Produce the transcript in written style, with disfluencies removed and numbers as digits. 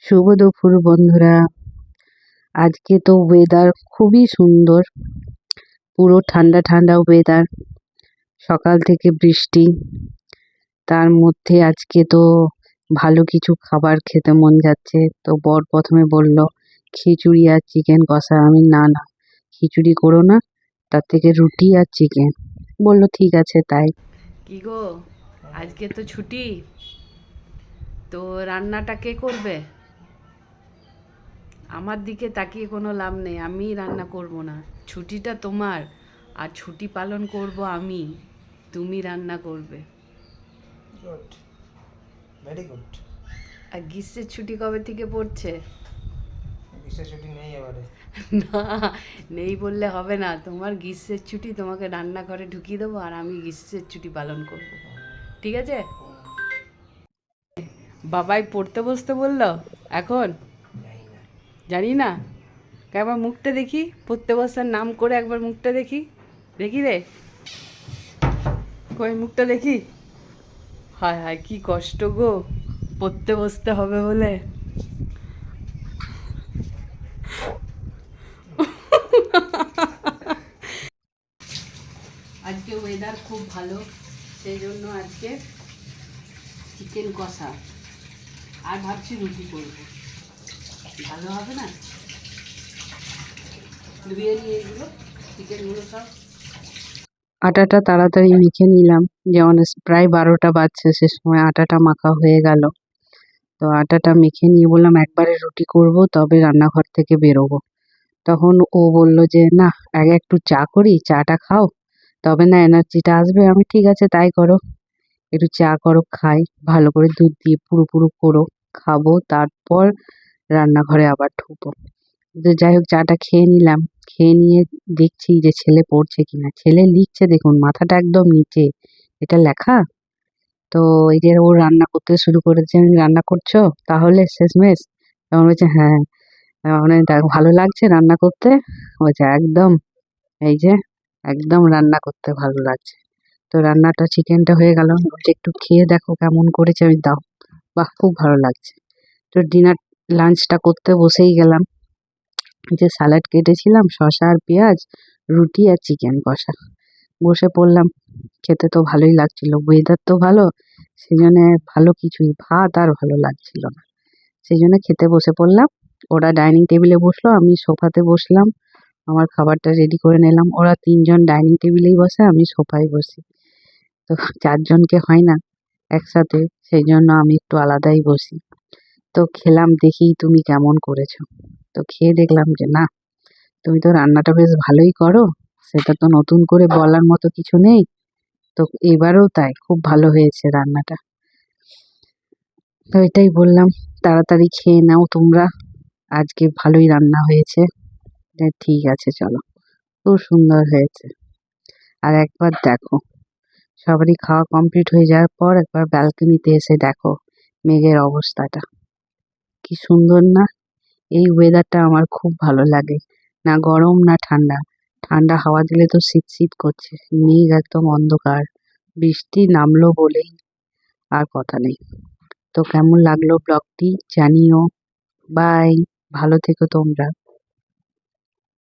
শুভ দুপুর বন্ধুরা। আজকে তো ওয়েদার খুবই সুন্দর, পুরো ঠান্ডা ঠান্ডা ওয়েদার। সকাল থেকে বৃষ্টি, তার মধ্যে আজকে তো ভালো কিছু খাবার খেতে মন যাচ্ছে। তো বর প্রথমে বলল খিচুড়ি আর চিকেন কষা। আমি না না, খিচুড়ি করো না, তার থেকে রুটি আর চিকেন। বলল ঠিক আছে তাই। কি গো, আজকে তো ছুটি, তো রান্নাটা কে করবে? আমার দিকে তাকিয়ে কোনো লাভ নেই, আমি রান্না করব না। ছুটিটা তোমার, আর ছুটি পালন করব আমি, তুমি রান্না করবে। Good, very good. আর গ্রীষ্মের ছুটি কবে থেকে পড়ছে? গ্রীষ্মের ছুটি নেই এবারে। না, নেই বললে হবে না। তোমার গ্রীষ্মের ছুটি, তোমাকে রান্নাঘরে ঢুকিয়ে দেবো, আর আমি গ্রীষ্মের ছুটি পালন করব। ঠিক আছে? বাবাই পড়তে বসতে বললো এখন? জানি না। জানি না, একবার মুখটা দেখি, পড়তে বসার নাম করে একবার মুখটা দেখি। দেখি রে, কই মুখটা দেখি। হায় হায়, কি কষ্ট গো, পড়তে বসতে হবে বলে। আজকে ওয়েদার খুব ভালো, সেই জন্য আজকে চিকেন কষা, আর ভাবছি রুটি করব। ভালো হবে না? ধুয়ে নিয়ে এগুলো, চিকেনগুলো সব। আটাটা তাড়াতাড়ি মেখে নিলাম, যেমন প্রায় 12টা বাজছে, সে সময় আটাটা মাখা হয়ে গেল। তো আটাটা মেখে নিয়ে বললাম একবারে রুটি করব, তবে রান্নাঘর থেকে বেরোবো। তখন ও বলল যে না, আগে একটু চা করি, চাটা খাও, তবে না এনার্জিটা আসবে। আমি ঠিক আছে তাই করো, একটু চা করো, খাই, ভালো করে দুধ দিয়ে পুরো পুরো করো, খাবো, তারপর রান্নাঘরে আবার ঢুকবো। তো যাই হোক, চাটা খেয়ে নিলাম। খেয়ে নিয়ে দেখছি যে ছেলে পড়ছে কিনা। ছেলে লিখছে, দেখুন মাথাটা একদম নিচে, এটা লেখা। তো এই যে ও রান্না করতে শুরু করেছে, আমি রান্না করছো তাহলে শেষমেশ? তখন বলছে হ্যাঁ। মানে দেখ ভালো লাগছে রান্না করতে? বলছে একদম, এই যে একদম রান্না করতে ভালো লাগছে। তো রান্নাটা চিকেনটা হয়ে গেল, বলছে একটু খেয়ে দেখো কেমন করেছে। আমি দাও, বাহ খুব ভালো লাগছে। তো ডিনার লাঞ্চটা করতে বসেই গেলাম। যে স্যালাড কেটেছিলাম, শসা আর পেঁয়াজ, রুটি আর চিকেন কষা, বসে পড়লাম। খেতে তো ভালোই লাগছিল, ওয়েদার তো ভালো, সেই জন্যে ভালো কিছুই, ভাত আর ভালো লাগছিল না, সেই জন্য খেতে বসে পড়লাম। ওরা ডাইনিং টেবিলে বসলো, আমি সোফাতে বসলাম, আমার খাবারটা রেডি করে নিলাম। ওরা তিনজন ডাইনিং টেবিলেই বসে, আমি সোফায় বসি। তো চারজনকে হয় না একসাথে, সেই জন্য আমি একটু আলাদাই বসি। তো খেলাম, দেখি তুমি কেমন করেছো। তো খেয়ে দেখলাম যে না, তুমি তো রান্নাটা বেশ ভালোই করো, সেটা তো নতুন করে বলার মতো কিছু নেই। তো এবারেও তাই, খুব ভালো হয়েছে রান্নাটা। তো এটাই বললাম, তাড়াতাড়ি খেয়ে নাও তোমরা, আজকে ভালোই রান্না হয়েছে। ঠিক আছে চলো, খুব সুন্দর হয়েছে। আর একবার দেখো, সবারই খাওয়া কমপ্লিট হয়ে যাওয়ার পর একবার ব্যালকনিতে এসে দেখো মেঘের অবস্থাটা, কি সুন্দর না? এই ওয়েদারটা আমার খুব ভালো লাগে, না গরম না ঠান্ডা। ঠান্ডা হাওয়া দিলে তো শীত শীত করছে, মেঘ একদম অন্ধকার, বৃষ্টি নামলো বলেই আর কথা নেই। তো কেমন লাগলো ব্লগটি জানিও। বাই, ভালো থেকো তোমরা।